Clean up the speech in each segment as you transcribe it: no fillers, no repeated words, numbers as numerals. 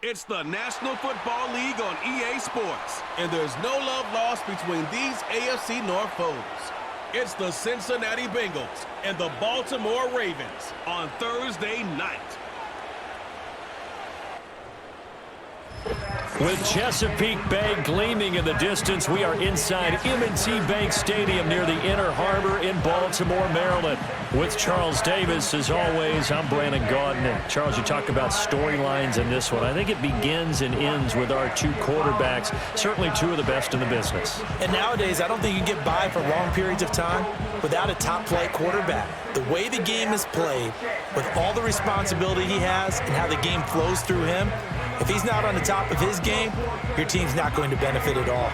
It's the National Football League on EA Sports, and there's no love lost between these AFC North foes. It's the Cincinnati Bengals and the Baltimore Ravens on Thursday night. With Chesapeake Bay gleaming in the distance, we are inside M&T Bank Stadium near the Inner Harbor in Baltimore, Maryland. With Charles Davis, as always, I'm Brandon Gaudin. And Charles, you talk about storylines in this one. I think it begins and ends with our two quarterbacks, certainly two of the best in the business. And nowadays, I don't think you can get by for long periods of time without a top-flight quarterback. The way the game is played, with all the responsibility he has and how the game flows through him, if he's not on the top of his game, your team's not going to benefit at all.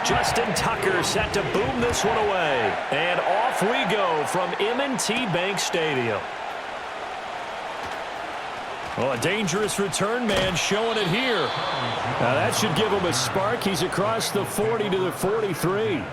Justin Tucker set to boom this one away. And off we go from M&T Bank Stadium. Well, a dangerous return man showing it here. Now that should give him a spark. He's across the 40 to the 43. Now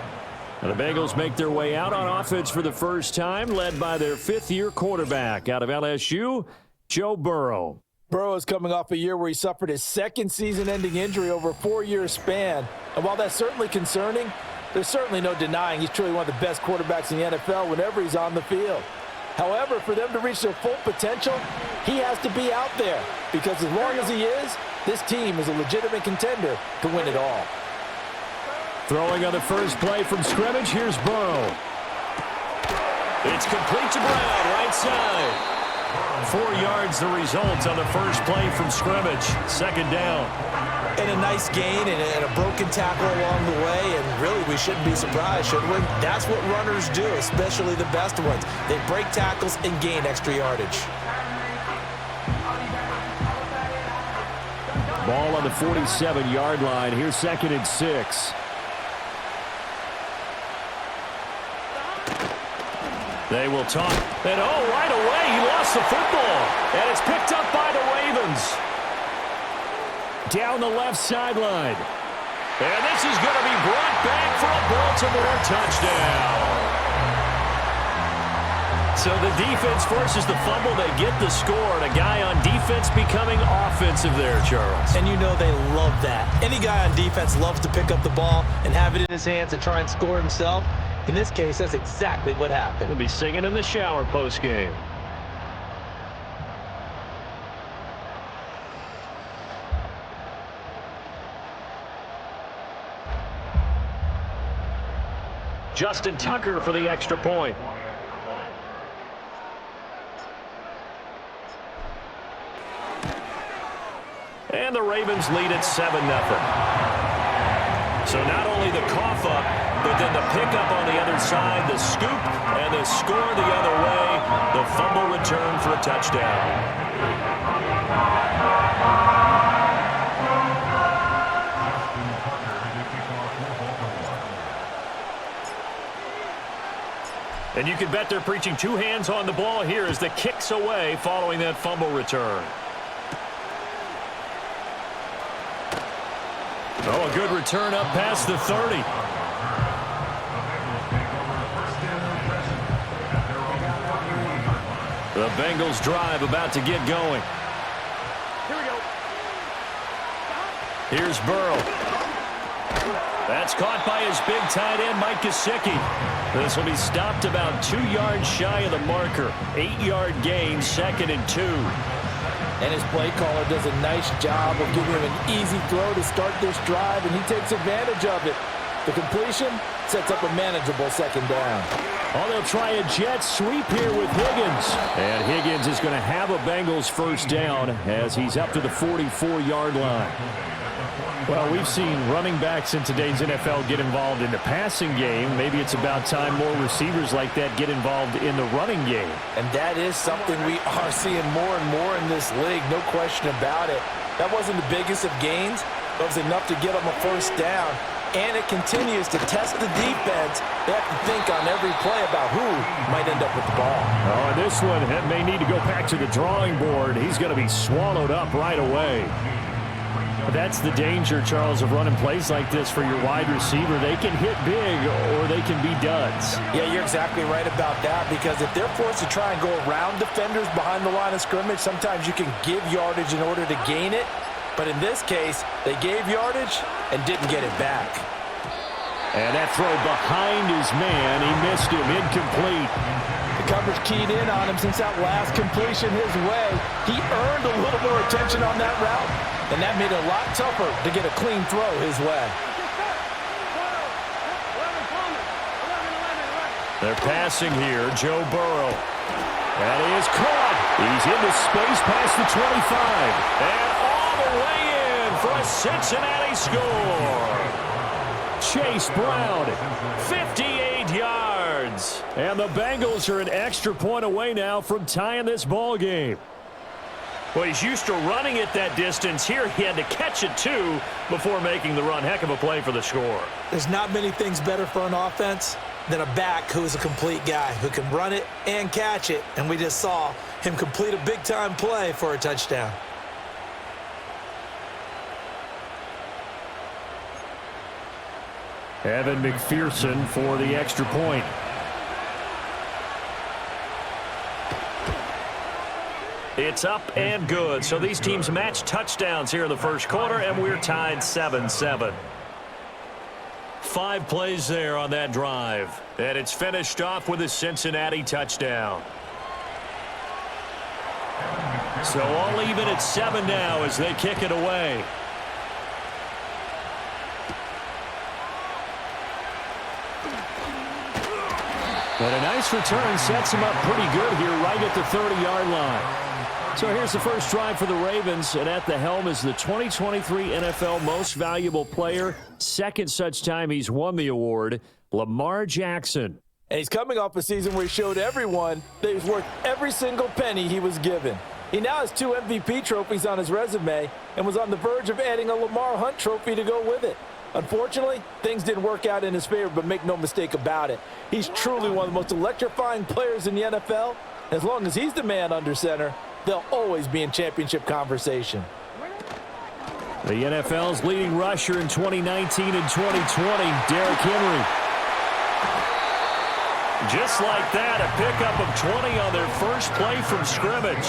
the Bengals make their way out on offense for the first time, led by their fifth-year quarterback out of LSU, Joe Burrow. Burrow is coming off a year where he suffered his second season-ending injury over a 4-year span. And while that's certainly concerning, there's certainly no denying he's truly one of the best quarterbacks in the NFL whenever he's on the field. However, for them to reach their full potential, he has to be out there. Because as long as he is, this team is a legitimate contender to win it all. Throwing on the first play from scrimmage, here's Burrow. It's complete to Brown, right side. 4 yards the result on the first play from scrimmage. Second down. And a nice gain and a broken tackle along the way, and really we shouldn't be surprised, should we? That's what runners do, especially the best ones. They break tackles and gain extra yardage. Ball on the 47-yard line. Here's 2nd and 6. They will talk. And right away he lost the football. And it's picked up by the Ravens. Down the left sideline. And this is going to be brought back for a Baltimore touchdown. So the defense forces the fumble. They get the score. And a guy on defense becoming offensive there, Charles. And you know they love that. Any guy on defense loves to pick up the ball and have it in his hands and try and score himself. In this case, that's exactly what happened. He'll be singing in the shower post-game. Justin Tucker for the extra point. And the Ravens lead at 7-0. So not only the cough up, but then the pickup on the other side, the scoop, and the score the other way. The fumble return for a touchdown. And you can bet they're preaching two hands on the ball here as the kick's away following that fumble return. Oh, a good return up past the 30. The Bengals drive about to get going. Here we go. Here's Burrow. That's caught by his big tight end, Mike Gesicki. This will be stopped about 2 yards shy of the marker. 8-yard gain, 2nd and 2. And his play caller does a nice job of giving him an easy throw to start this drive, and he takes advantage of it. The completion sets up a manageable 2nd down. Oh, they'll try a jet sweep here with Higgins. And Higgins is going to have a Bengals first down as he's up to the 44-yard line. Well, we've seen running backs in today's NFL get involved in the passing game. Maybe it's about time more receivers like that get involved in the running game. And that is something we are seeing more and more in this league, no question about it. That wasn't the biggest of gains, but it was enough to get them a first down and it continues to test the defense. They have to think on every play about who might end up with the ball. Oh, this one may need to go back to the drawing board. He's going to be swallowed up right away. That's the danger, Charles, of running plays like this for your wide receiver. They can hit big or they can be duds. Yeah, you're exactly right about that, because if they're forced to try and go around defenders behind the line of scrimmage, sometimes you can give yardage in order to gain it. But in this case, they gave yardage and didn't get it back. And that throw behind his man, he missed him, incomplete. The coverage keyed in on him since that last completion his way. He earned a little more attention on that route, and that made it a lot tougher to get a clean throw his way. They're passing here, Joe Burrow. That is caught. He's into space past the 25. And all the way in for a Cincinnati score. Chase Brown, 58 yards. And the Bengals are an extra point away now from tying this ball game. Well, he's used to running it that distance. Here he had to catch it, too, before making the run. Heck of a play for the score. There's not many things better for an offense than a back who is a complete guy who can run it and catch it. And we just saw him complete a big-time play for a touchdown. Evan McPherson for the extra point. It's up and good. So these teams match touchdowns here in the first quarter, and we're tied 7-7. 5 plays there on that drive. And it's finished off with a Cincinnati touchdown. So all even at 7 now as they kick it away. But a nice return sets him up pretty good here right at the 30-yard line. So here's the first drive for the Ravens, and at the helm is the 2023 NFL Most Valuable Player. Second such time he's won the award, Lamar Jackson. And he's coming off a season where he showed everyone that he was worth every single penny he was given. He now has 2 MVP trophies on his resume and was on the verge of adding a Lamar Hunt trophy to go with it. Unfortunately, things didn't work out in his favor, but make no mistake about it. He's truly one of the most electrifying players in the NFL. As long as he's the man under center, they'll always be in championship conversation. The NFL's leading rusher in 2019 and 2020, Derrick Henry. Just like that, a pickup of 20 on their first play from scrimmage.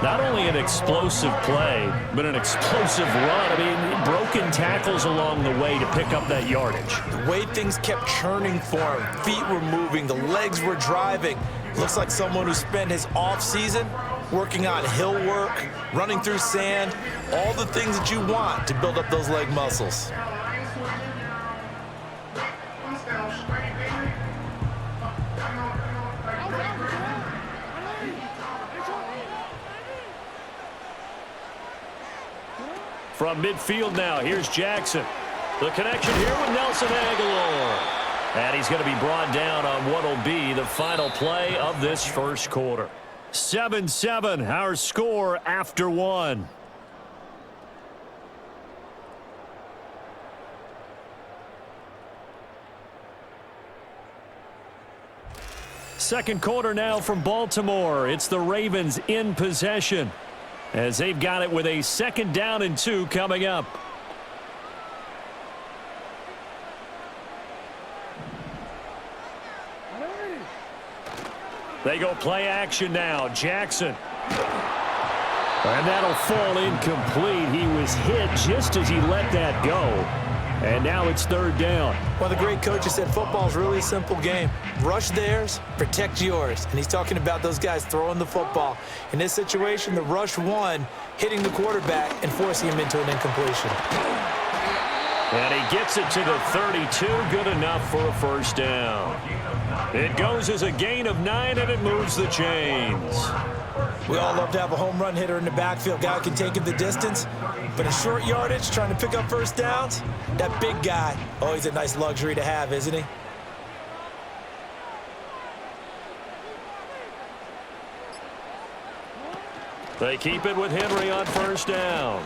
Not only an explosive play, but an explosive run. I mean, broken tackles along the way to pick up that yardage. The way things kept churning for him, feet were moving, the legs were driving. Looks like someone who spent his off-season working on hill work, running through sand, all the things that you want to build up those leg muscles. From midfield now, here's Jackson. The connection here with Nelson Aguilar. And he's going to be brought down on what will be the final play of this first quarter. 7-7, our score after 1. Second quarter now from Baltimore. It's the Ravens in possession, as they've got it with a 2nd down and 2 coming up. They go play action now. Jackson. And that'll fall incomplete. He was hit just as he let that go. And now it's 3rd down. One of the great coaches said football's really a simple game. Rush theirs, protect yours. And he's talking about those guys throwing the football. In this situation, the rush won, hitting the quarterback and forcing him into an incompletion. And he gets it to the 32. Good enough for a 1st down. It goes as a gain of 9, and it moves the chains. We all love to have a home run hitter in the backfield. Guy who can take it the distance. But in short yardage, trying to pick up 1st downs, that big guy, always a nice luxury to have, isn't he? They keep it with Henry on 1st down.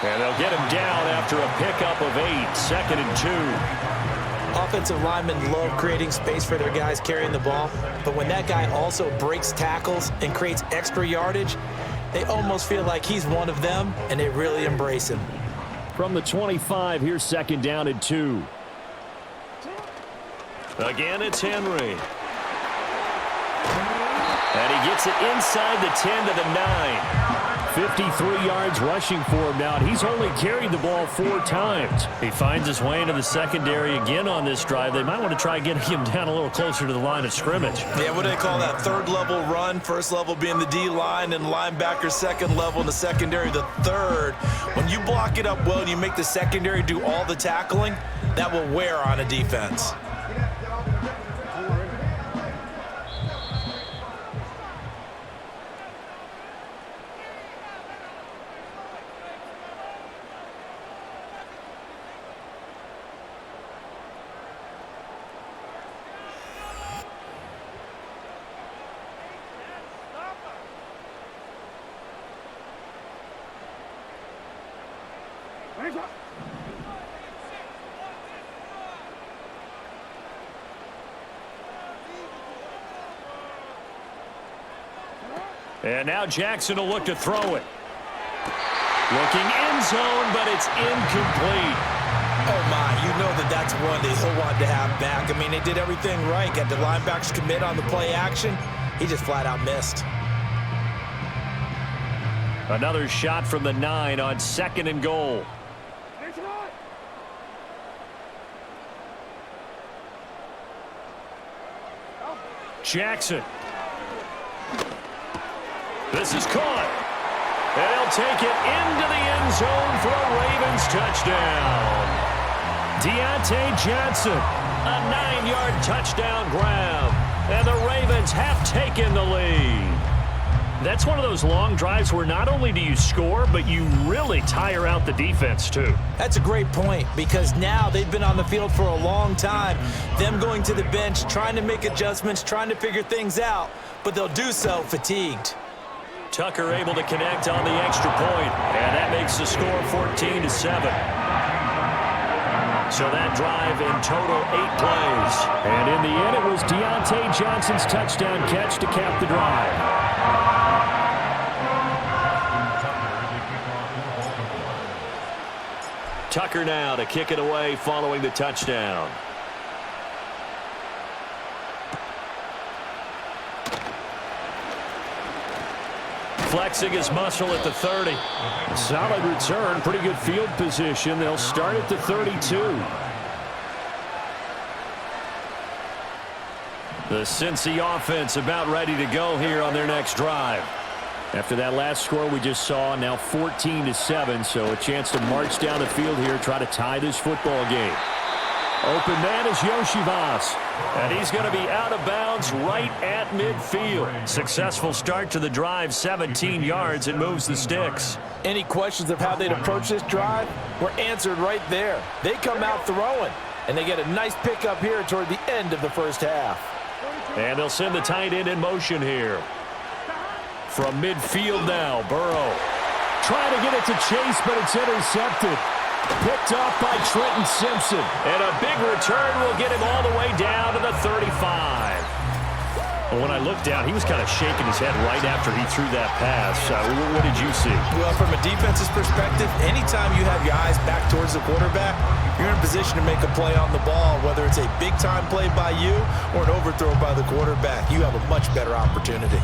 And they'll get him down after a pickup of 8, 2nd and 2. Offensive linemen love creating space for their guys carrying the ball, but when that guy also breaks tackles and creates extra yardage, they almost feel like he's one of them, and they really embrace him. From the 25, here's 2nd down and 2. Again, it's Henry. And he gets it inside the 10 to the 9. 53 yards rushing for him now. He's only carried the ball 4 times. He finds his way into the secondary again on this drive. They might want to try getting him down a little closer to the line of scrimmage. Yeah, what do they call that? 3rd level run. 1st level being the D-line and linebacker. 2nd level in the secondary, the 3rd. When you block it up well and you make the secondary do all the tackling, that will wear on a defense. And now Jackson will look to throw it. Looking end zone, but it's incomplete. Oh, my. You know that's one that he'll want to have back. I mean, they did everything right. Got the linebackers commit on the play action. He just flat out missed. Another shot from the 9 on 2nd and goal. Jackson. This is caught. And he'll take it into the end zone for a Ravens touchdown. Deontay Johnson, a 9-yard touchdown grab. And the Ravens have taken the lead. That's one of those long drives where not only do you score, but you really tire out the defense too. That's a great point, because now they've been on the field for a long time. Them going to the bench, trying to make adjustments, trying to figure things out, but they'll do so fatigued. Tucker able to connect on the extra point, and that makes the score 14-7. So that drive in total 8 plays. And in the end, it was Deontay Johnson's touchdown catch to cap the drive. Tucker now to kick it away following the touchdown. Flexing his muscle at the 30. Solid return, pretty good field position. They'll start at the 32. The Cincy offense about ready to go here on their next drive. After that last score we just saw, now 14-7, so a chance to march down the field here, try to tie this football game. Open man is Yoshivas, and he's going to be out of bounds right at midfield. Successful start to the drive, 17 yards, and moves the sticks. Any questions of how they'd approach this drive were answered right there. They come out throwing, and they get a nice pickup here toward the end of the first half. And they'll send the tight end in motion here. From midfield now, Burrow. Trying to get it to Chase, but it's intercepted. Picked off by Trenton Simpson. And a big return will get him all the way down to the 35. Well, when I looked down, he was kind of shaking his head right after he threw that pass. What did you see? Well, from a defense's perspective, anytime you have your eyes back towards the quarterback, you're in a position to make a play on the ball, whether it's a big-time play by you or an overthrow by the quarterback. You have a much better opportunity.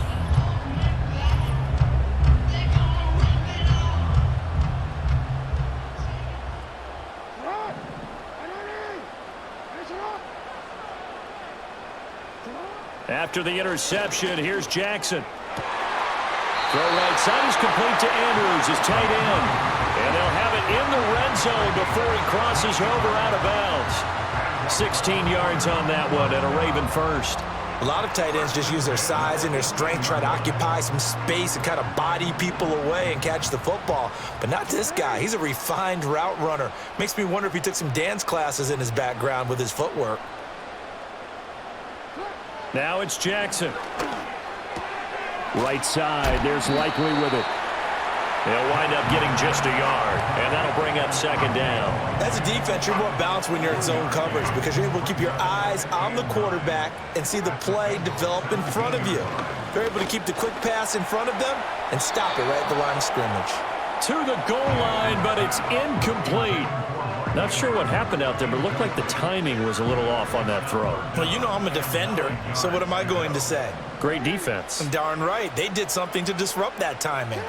After the interception, here's Jackson. Throw right side is complete to Andrews, his tight end. And they'll have it in the red zone before he crosses over out of bounds. 16 yards on that one and a Raven first. A lot of tight ends just use their size and their strength, try to occupy some space and kind of body people away and catch the football. But not this guy. He's a refined route runner. Makes me wonder if he took some dance classes in his background with his footwork. Now it's Jackson. Right side, there's Likely with it. They'll wind up getting just a yard, and that'll bring up second down. As a defense, you're more balanced when you're in zone coverage because you're able to keep your eyes on the quarterback and see the play develop in front of you. You're able to keep the quick pass in front of them and stop it right at the line of scrimmage. To the goal line, but it's incomplete. Not sure what happened out there, but it looked like the timing was a little off on that throw. Well, you know I'm a defender, so what am I going to say? Great defense. Darn right. They did something to disrupt that timing.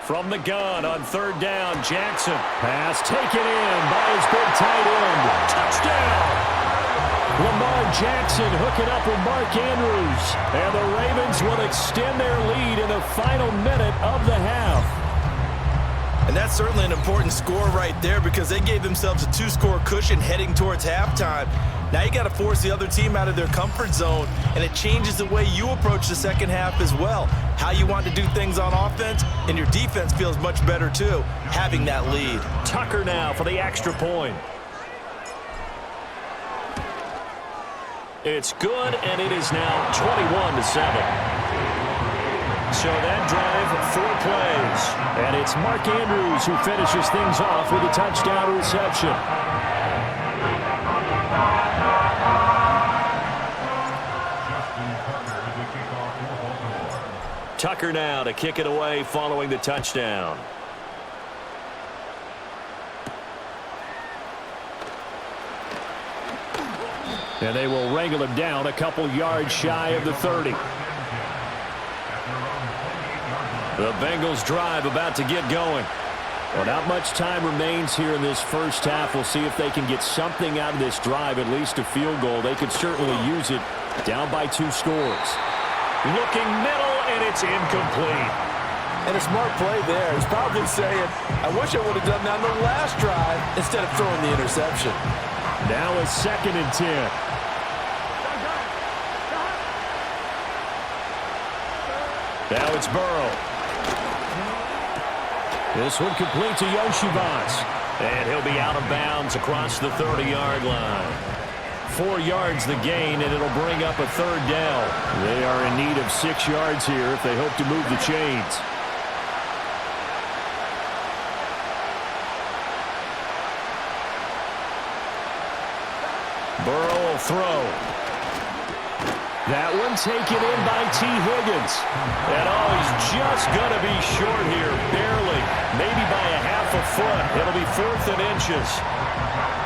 From the gun on third down, Jackson. Pass taken in by his big tight end. Touchdown! Lamar Jackson hooking up with Mark Andrews. And the Ravens will extend their lead in the final minute of the half. And that's certainly an important score right there because they gave themselves a 2-score cushion heading towards halftime. Now you got to force the other team out of their comfort zone, and it changes the way you approach the second half as well. How you want to do things on offense, and your defense feels much better too, having that lead. Tucker now for the extra point. It's good, and it is now 21-7. So that drive, 4 plays. And it's Mark Andrews who finishes things off with a touchdown reception. Tucker now to kick it away following the touchdown. And they will wrangle him down a couple yards shy of the 30. The Bengals drive about to get going. Well, not much time remains here in this first half. We'll see if they can get something out of this drive, at least a field goal. They could certainly use it down by 2 scores. Looking middle, and it's incomplete. And a smart play there. He's probably saying, I wish I would have done that on the last drive instead of throwing the interception. Now it's 2nd and 10. Now it's Burrow. This one complete to Yoshivas. And he'll be out of bounds across the 30-yard line. 4 yards the gain, and it'll bring up a 3rd down. They are in need of 6 yards here if they hope to move the chains. Burrow will throw. That one taken in by T. Higgins. And he's just going to be short here, barely. Maybe by a half a foot. It'll be 4th and inches.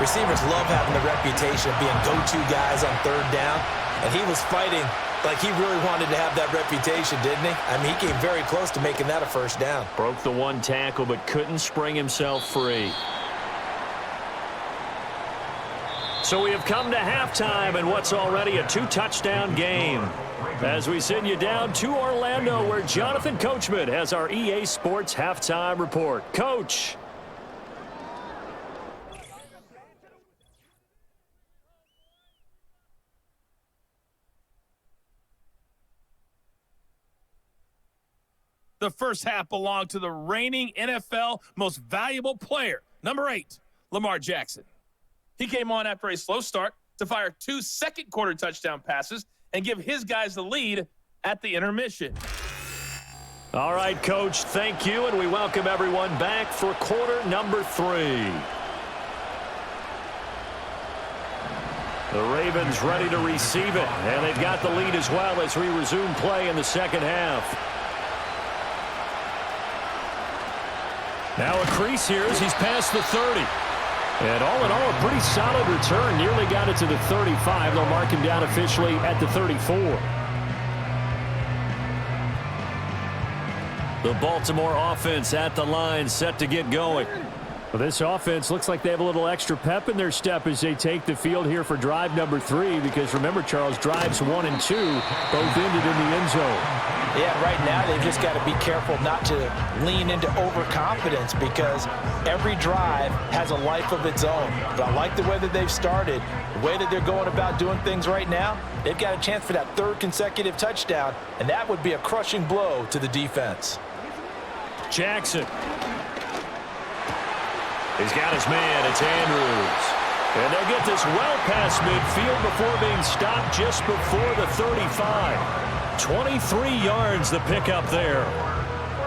Receivers love having the reputation of being go-to guys on 3rd down. And he was fighting like he really wanted to have that reputation, didn't he? I mean, he came very close to making that a 1st down. Broke the 1 tackle, but couldn't spring himself free. So we have come to halftime in what's already a 2-touchdown game. As we send you down to Orlando, where Jonathan Coachman has our EA Sports halftime report. Coach. The first half belonged to the reigning NFL most valuable player, number 8, Lamar Jackson. He came on after a slow start to fire 2 second-quarter touchdown passes and give his guys the lead at the intermission. All right, Coach, thank you, and we welcome everyone back for quarter number 3. The Ravens ready to receive it, and they've got the lead as well as we resume play in the second half. Now a crease here as he's past the 30. And all in all, a pretty solid return. Nearly got it to the 35. They'll mark him down officially at the 34. The Baltimore offense at the line, set to get going. Well, this offense looks like they have a little extra pep in their step as they take the field here for drive number 3. Because remember, Charles, drives 1 and 2 both ended in the end zone. Yeah, right now they've just got to be careful not to lean into overconfidence because every drive has a life of its own. But I like the way that they've started, the way that they're going about doing things right now. They've got a chance for that 3rd consecutive touchdown, and that would be a crushing blow to the defense. Jackson. He's got his man. It's Andrews. And they'll get this well past midfield before being stopped just before the 35. 23 yards the pickup there.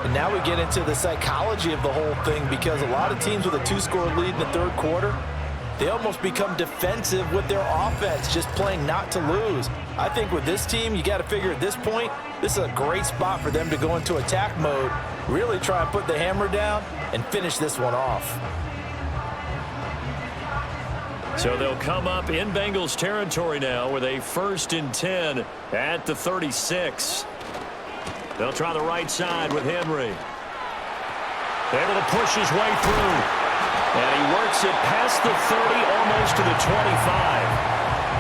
And now we get into the psychology of the whole thing, because a lot of teams with a 2-score lead in the third quarter, they almost become defensive with their offense, just playing not to lose. I think with this team, you got to figure at this point, this is a great spot for them to go into attack mode, really try and put the hammer down and finish this one off. So they'll come up in Bengals territory now with a 1st and 10 at the 36. They'll try the right side with Henry. Able to push his way through. And he works it past the 30, almost to the 25.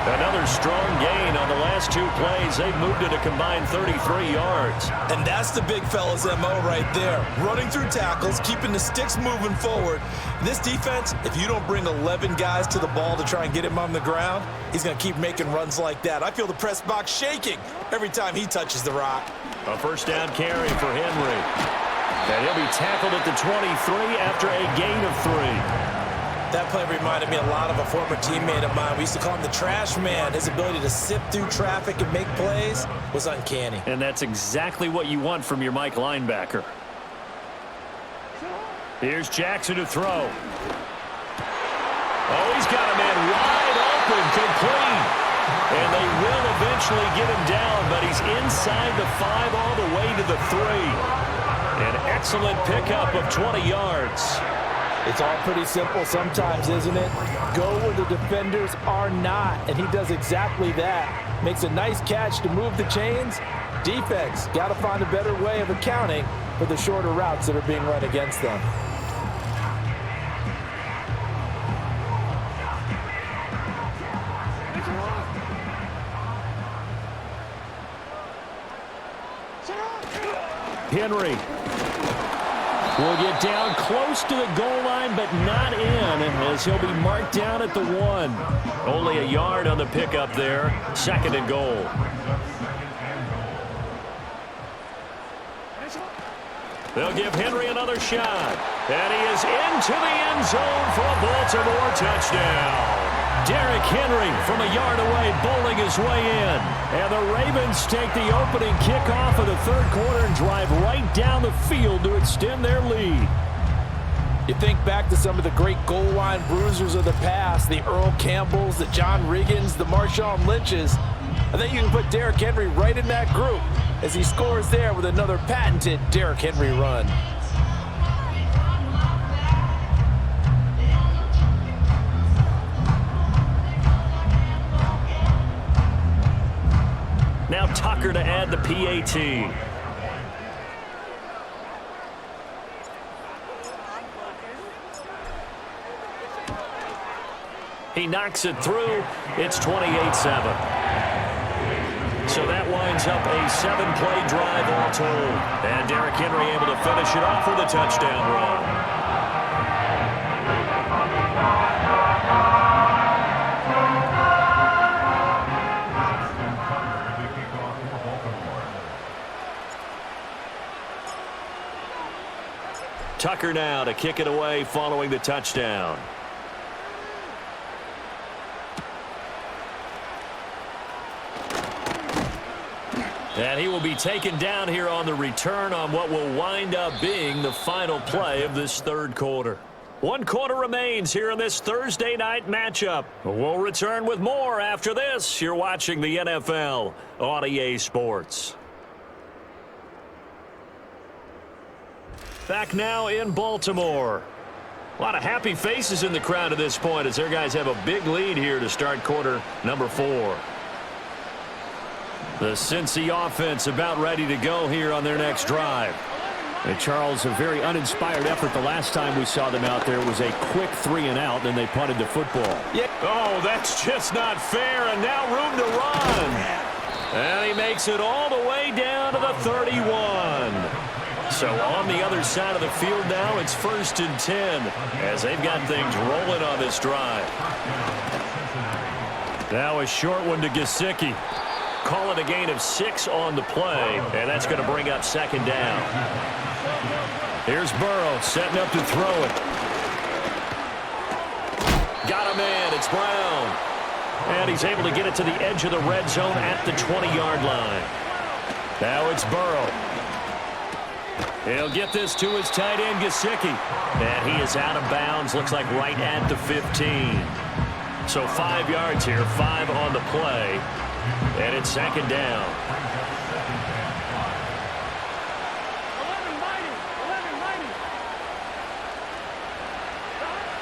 Another strong gain on the last 2 plays. They've moved it a combined 33 yards. And that's the big fella's MO right there. Running through tackles, keeping the sticks moving forward. This defense, if you don't bring 11 guys to the ball to try and get him on the ground, he's going to keep making runs like that. I feel the press box shaking every time he touches the rock. A 1st down carry for Henry. And he'll be tackled at the 23 after a gain of 3. That play reminded me a lot of a former teammate of mine. We used to call him the trash man. His ability to sift through traffic and make plays was uncanny. And that's exactly what you want from your Mike linebacker. Here's Jackson to throw. Oh, he's got a man wide open, complete. And they will eventually get him down, but he's inside the 5 all the way to the 3. An excellent pickup of 20 yards. It's all pretty simple sometimes, isn't it? Go where the defenders are not, and he does exactly that. Makes a nice catch to move the chains. Defense got to find a better way of accounting for the shorter routes that are being run against them. Henry will get down close to the goal line, but not in, as he'll be marked down at the 1. Only a yard on the pickup there. 2nd and goal. They'll give Henry another shot. And he is into the end zone for a Baltimore touchdown. Derrick Henry from a yard away, bowling his way in. And the Ravens take the opening kickoff of the third quarter and drive right down the field to extend their lead. You think back to some of the great goal line bruisers of the past, the Earl Campbells, the John Riggins, the Marshawn Lynches. I think you can put Derrick Henry right in that group as he scores there with another patented Derrick Henry run. Now Tucker to add the PAT. He knocks it through. It's 28-7. So that winds up a 7-play drive all told. And Derrick Henry able to finish it off with a touchdown run. Tucker now to kick it away following the touchdown. And he will be taken down here on the return on what will wind up being the final play of this third quarter. 1 quarter remains here in this Thursday night matchup. We'll return with more after this. You're watching the NFL on EA Sports. Back now in Baltimore. A lot of happy faces in the crowd at this point as their guys have a big lead here to start quarter number 4. The Cincy offense about ready to go here on their next drive. And Charles, a very uninspired effort the last time we saw them out there. It was a quick 3-and-out, then they punted the football. Yeah. Oh, that's just not fair, and now room to run. And he makes it all the way down to the 31. So on the other side of the field now, it's 1st and 10 as they've got things rolling on this drive. Now a short one to Gesicki. Call it a gain of 6 on the play, and that's going to bring up 2nd down. Here's Burrow setting up to throw it. Got a man. It's Brown. And he's able to get it to the edge of the red zone at the 20-yard line. Now it's Burrow. He'll get this to his tight end, Gesicki. And he is out of bounds, looks like right at the 15. So 5 yards here, 5 on the play. And it's second down.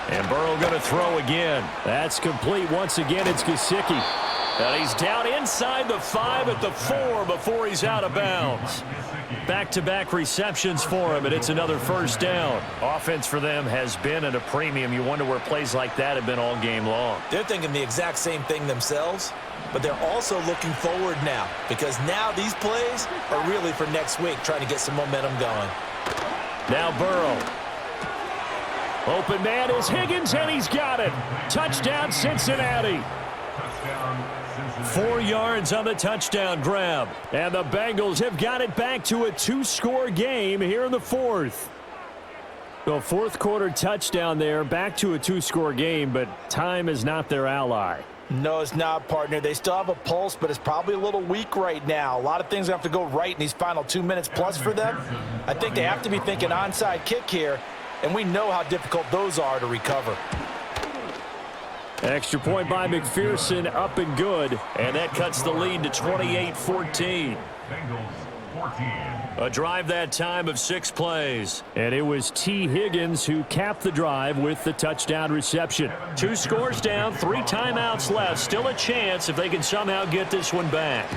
And Burrow going to throw again. That's complete. Once again, it's Gesicki. And he's down inside the 5 at the 4 before he's out of bounds. Back-to-back receptions for him, and it's another first down. Offense for them has been at a premium. You wonder where plays like that have been all game long. They're thinking the exact same thing themselves, but they're also looking forward now because now these plays are really for next week, trying to get some momentum going. Now Burrow. Open man is Higgins, and he's got it. Touchdown, Cincinnati. 4 yards on the touchdown grab. And the Bengals have got it back to a 2-score game here in the 4th. The fourth quarter touchdown there, back to a 2-score game, but time is not their ally. No, it's not, partner. They still have a pulse, but it's probably a little weak right now. A lot of things have to go right in these final 2 minutes plus for them. I think they have to be thinking onside kick here, and we know how difficult those are to recover. Extra point by McPherson, up and good. And that cuts the lead to 28-14. A drive that time of 6 plays. And it was T. Higgins who capped the drive with the touchdown reception. 2 scores down, 3 timeouts left. Still a chance if they can somehow get this one back.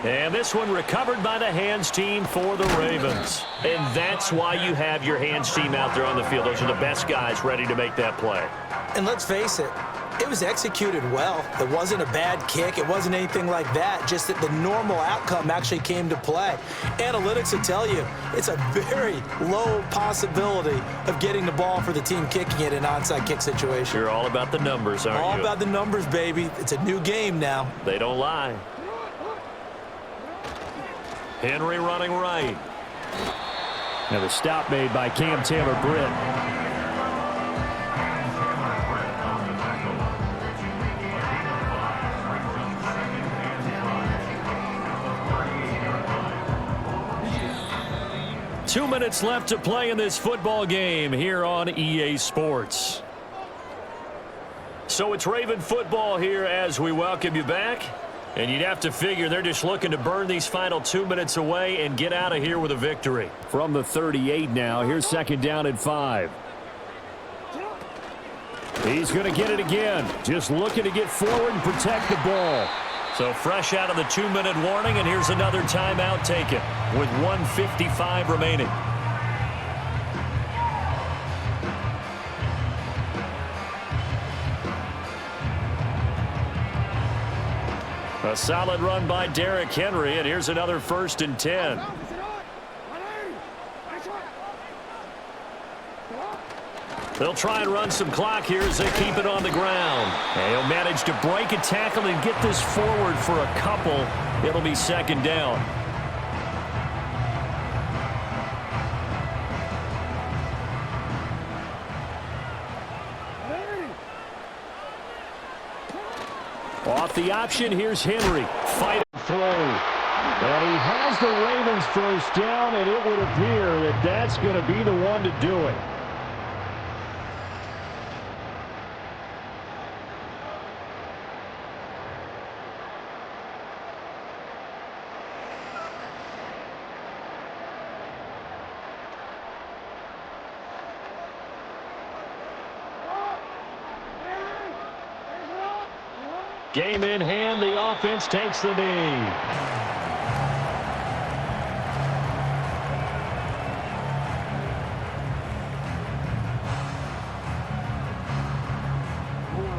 And this one recovered by the hands team for the Ravens. And that's why you have your hands team out there on the field. Those are the best guys ready to make that play. And let's face it, it was executed well. It wasn't a bad kick. It wasn't anything like that. Just that the normal outcome actually came to play. Analytics will tell you it's a very low possibility of getting the ball for the team kicking it in an onside kick situation. You're all about the numbers, aren't you? All about the numbers, baby. It's a new game now. They don't lie. Henry running right. Now the stop made by Cam Taylor-Britt. Two minutes left to play in this football game here on EA Sports. So it's Raven football here as we welcome you back. And you'd have to figure they're just looking to burn these final 2 minutes away and get out of here with a victory. From the 38 now, here's second down and 5. He's going to get it again. Just looking to get forward and protect the ball. So fresh out of the 2-minute warning, and here's another timeout taken with 1:55 remaining. A solid run by Derrick Henry, and here's another 1st and 10. They'll try and run some clock here as they keep it on the ground. And he'll manage to break a tackle and get this forward for a couple. It'll be second down. Off the option, here's Henry. Fight and throw. And he has the Ravens first down, and it would appear that that's going to be the one to do it. Game in hand, the offense takes the knee.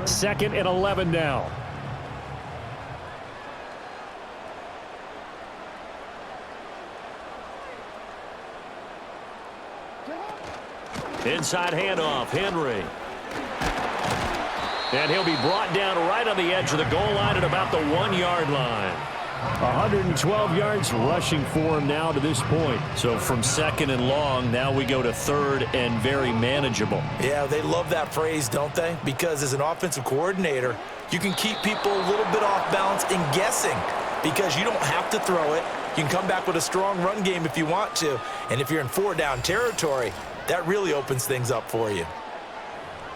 Second and 11 now. Inside handoff, Henry. And he'll be brought down right on the edge of the goal line at about the 1-yard line. 112 yards rushing for him now to this point. So from second and long, now we go to third and very manageable. Yeah, they love that phrase, don't they? Because as an offensive coordinator, you can keep people a little bit off balance and guessing because you don't have to throw it. You can come back with a strong run game if you want to. And if you're in 4-down territory, that really opens things up for you.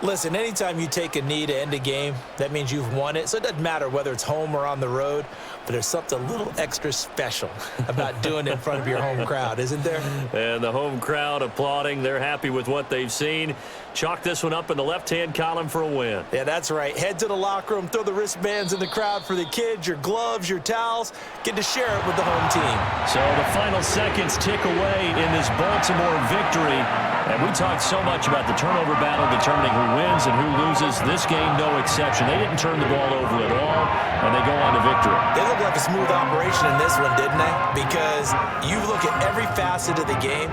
Listen, anytime you take a knee to end a game, that means you've won it. So it doesn't matter whether it's home or on the road, but there's something a little extra special about doing it in front of your home crowd, isn't there? And the home crowd applauding. They're happy with what they've seen. Chalk this one up in the left-hand column for a win. Yeah, that's right. Head to the locker room, throw the wristbands in the crowd for the kids, your gloves, your towels. Get to share it with the home team. So the final seconds tick away in this Baltimore victory. And we talked so much about the turnover battle determining who wins and who loses. This game, no exception. They didn't turn the ball over at all, and they go on to victory. They look like a smooth operation in this one, didn't they? Because you look at every facet of the game,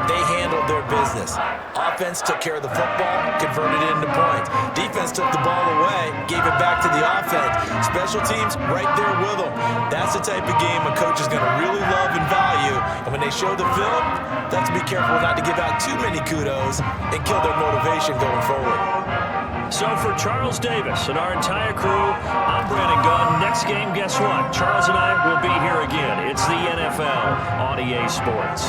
they handled their business. Offense took care of the football, converted it into points. Defense took the ball away, gave it back to the offense. Special teams, right there with them. That's the type of game a coach is going to really love and value. And when they show the film, they have to be careful not to give out too many kudos and kill their motivation going forward. So for Charles Davis and our entire crew, I'm Brandon Gunn. Next game, guess what? Charles and I will be here again. It's the NFL on EA Sports.